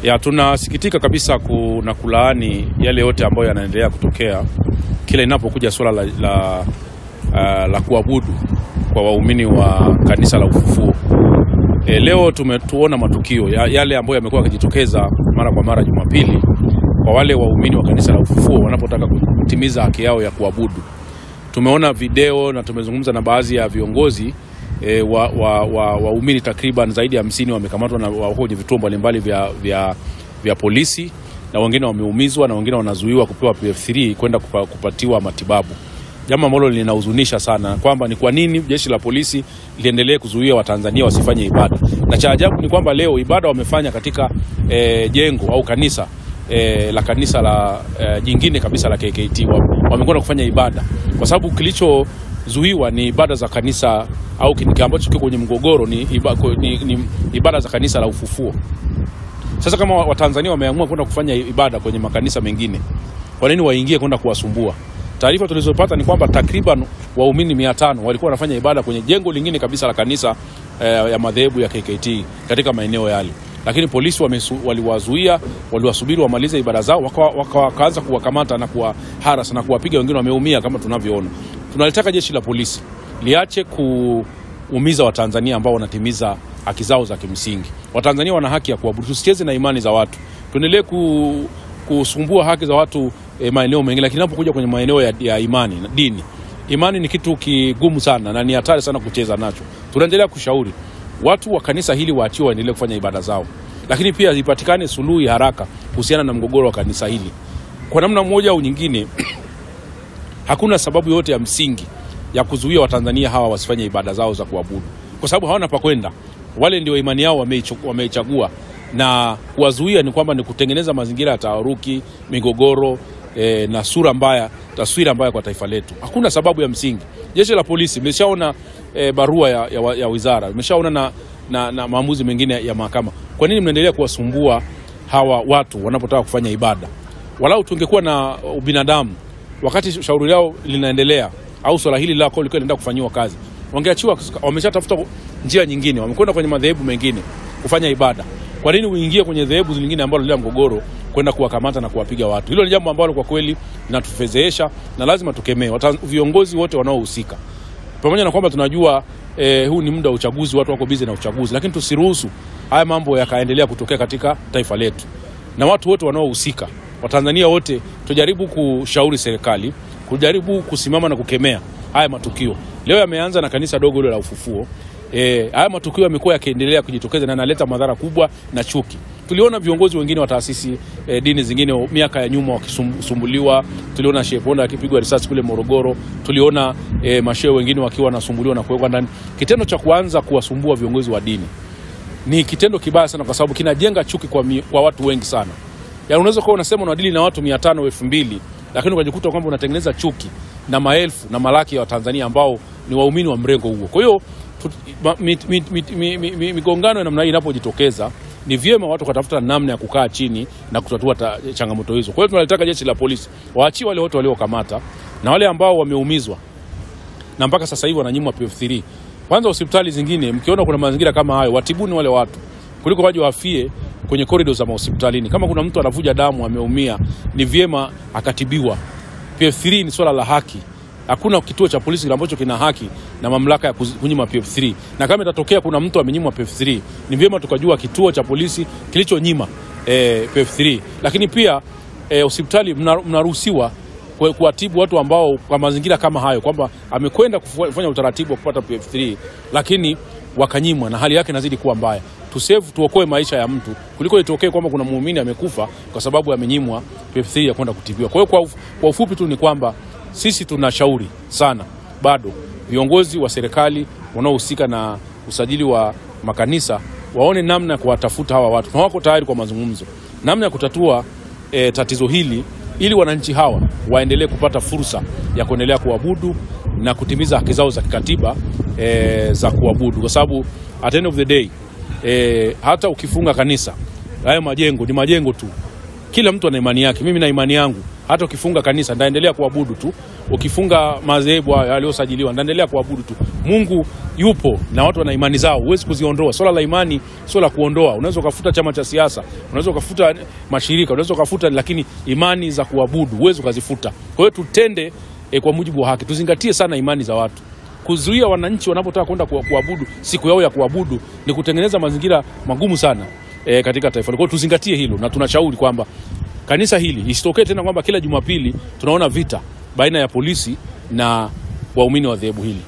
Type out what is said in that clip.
Ya tunasikitika kabisa na kulaani yale yote ambayo yanaendelea kutokea kila inapokuja swala la kuabudu kwa waumini wa kanisa la Ufufuo. Leo tumetuona matukio yale ambayo yamekuwa yakijitokeza mara kwa mara Jumapili kwa wale waumini wa kanisa la Ufufuo wanapotaka kutimiza haki yao ya kuabudu. Tumeona video na tumezungumza na baadhi ya viongozi waumini takriban zaidi ya 50 wamekamatwa na wako kwenye vituo mbalimbali vya polisi, na wengine wameumizwa na wengine wanazuiwa kupewa PF3 kwenda kupatiwa matibabu. Jambo ambalo linahuzunisha sana kwamba ni kwa nini jeshi la polisi liendelee kuzuia Watanzania wasifanye ibada. Na cha ajabu ni kwamba leo ibada wamefanya katika jengo au kanisa la kanisa la jingine kabisa la KKT. Wamekwenda kufanya ibada kwa sababu kilichozuiwa ni ibada za kanisa au kile ambacho kiko kwenye mgogoro ni ibada za kanisa la Ufufuo. Sasa kama Watanzania wameamua kwenda kufanya ibada kwenye makanisa mengine, kwa nini waingie kwenda kuwasumbua? Taarifa tulizopata ni kwamba takriban waumini 500 walikuwa wanafanya ibada kwenye jengo lingine kabisa la kanisa ya madhehebu ya KKT katika maeneo yale. Lakini polisi waliwazuia, waliwasubiri wamalize ibada zao, wakaanza kuwakamata na kuwaharasa na kuwapiga, wengine wameumia kama tunavyoona. Tunalitaka jeshi la polisi liache kuumiza Watanzania ambao wanatimiza haki zao za kimsingi. Watanzania wana haki ya kuabudu, tusicheze na imani za watu. Tuendelee kusumbua haki za watu maeneo mengine, lakini inapokuja kwenye maeneo ya imani na dini, imani ni kitu kigumu sana na ni hatari sana kucheza nacho. Tunaendelea kushauri watu wa kanisa hili waachiwe waendelee kufanya ibada zao, lakini pia ipatikane suluhu haraka kuhusiana na mgogoro wa kanisa hili. Kwa namna moja au nyingine hakuna sababu yote ya msingi ya kuzuia Watanzania hawa wasifanye ibada zao za kuabudu, kwa sababu hawana pa kwenda. Wale ndio imani yao wameichagua, na kuwazuia ni kwamba ni kutengeneza mazingira ya taharuki, migogoro na taswira mbaya kwa taifa letu. Hakuna sababu ya msingi. Jeshi la polisi limeshaona barua ya wizara, limeshaona na maamuzi mengine ya mahakama. Kwa nini mnaendelea kuwasumbua hawa watu wanapotaka kufanya ibada? Walau tungekuwa na ubinadamu wakati shauri lao linaendelea au swala hili lako liko linaenda kufanywa kazi, wangeachiwa. Wameshatafuta njia nyingine, wamekwenda kwenye madhehebu mengine kufanya ibada. Kwa nini uingie kwenye dhehebu zingine ambalo lile mgogoro kwenda kuwakamata na kuwapiga watu? Hilo ni jambo ambalo kwa kweli linatufedhesha na lazima tukemee viongozi wote wanaohusika. Pamoja na kwamba tunajua huu ni muda wa uchaguzi, watu wako busy na uchaguzi, lakini tusiruhusu haya mambo yakaendelea kutokea katika taifa letu. Na watu wote wanaohusika, Watanzania wote, tujaribu kushauri serikali, kujaribu kusimama na kukemea haya matukio. Leo yameanza na kanisa dogo la Ufufuo. Haya matukio yamekuwa yakiendelea kujitokeza na yanaleta madhara kubwa na chuki. Tuliona viongozi wengine wa taasisi dini zingine miaka ya nyuma wakisumbuliwa. Tuliona Sheikh Ponda akipigwa risasi kule Morogoro. Tuliona mashehe wengine wakiwa wanasumbuliwa na kuwekwa ndani. Kitendo cha kuanza kuwasumbua viongozi wa dini ni kitendo kibaya sana, kwa sababu kinajenga chuki kwa watu wengi sana. Yaani unaweza kuwa unasema unadili na watu 500 au 2000, lakini ukajikuta kwamba unatengeneza chuki na maelfu na malaki ya Watanzania ambao ni waumini wa mrengo huo. Kwa hiyo migongano ya namna hii inapojitokeza, ni vyema watu kutafuta namna ya kukaa chini na kutatua changamoto hizo. Kwa hiyo tunalitaka jeshi la polisi waachie wale wote waliokamata na wale ambao wameumizwa na mpaka sasa hivi wananyimwa PF3. Kwanza hospitali zingine, mkiona kuna mazingira kama hayo, watibuni wale watu kuliko waje wafie kwenye corridors za hospitalini. Kama kuna mtu anavuja damu, ameumia, ni vyema akatibiwa. PF3 ni swala la haki. Hakuna kituo cha polisi ambacho kina haki na mamlaka ya kunyima PF3. Na kama itatokea kuna mtu amenyimwa PF3, ni vyema tukajua kituo cha polisi kilichonyima PF3. Lakini pia hospitali mnaruhusiwa kuwatibu watu ambao kwa mazingira kama hayo, kwamba amekwenda kufanya utaratibu wa kupata PF3 lakini wakanyimwa na hali yake inazidi kuwa mbaya. Tuokoe maisha ya mtu kuliko itokee kwamba kuna muumini amekufa kwa sababu amenyimwa PF3 ya kwenda kutibiwa. Kwa hiyo kwa ufupi tu ni kwamba sisi tunashauri sana bado viongozi wa serikali wanaohusika na usajili wa makanisa waone namna ya kuwatafuta hawa watu, na wako tayari kwa mazungumzo, namna ya kutatua tatizo hili, ili wananchi hawa waendelee kupata fursa ya kuendelea kuabudu na kutimiza haki zao za kikatiba za kuabudu. Kwa sababu at the end of the day hata ukifunga kanisa, haya majengo ni majengo tu. Kila mtu ana imani yake. Mimi na imani yangu, Hata ukifunga kanisa ndaendelea kuabudu tu. Ukifunga madhehebu yaliyosajiliwa ndaendelea kuabudu tu. Mungu yupo na watu wana imani zao, huwezi kuziondoa. Swala la imani sio la kuondoa. Unaweza kufuta chama cha siasa, unaweza kufuta mashirika, unaweza kufuta, lakini imani za kuabudu huwezi kuzifuta. Kwa hiyo tutende kwa mujibu wa haki. Tuzingatie sana imani za watu. Kuzuia wananchi wanapotaka kwenda kuabudu siku yao ya kuabudu ni kutengeneza mazingira magumu sana katika taifa. Kwa hiyo tuzingatie hilo, na tunashauri kwamba kanisa hili isitokee tena kwamba kila Jumapili tunaona vita baina ya polisi na waumini wa dhehebu hili.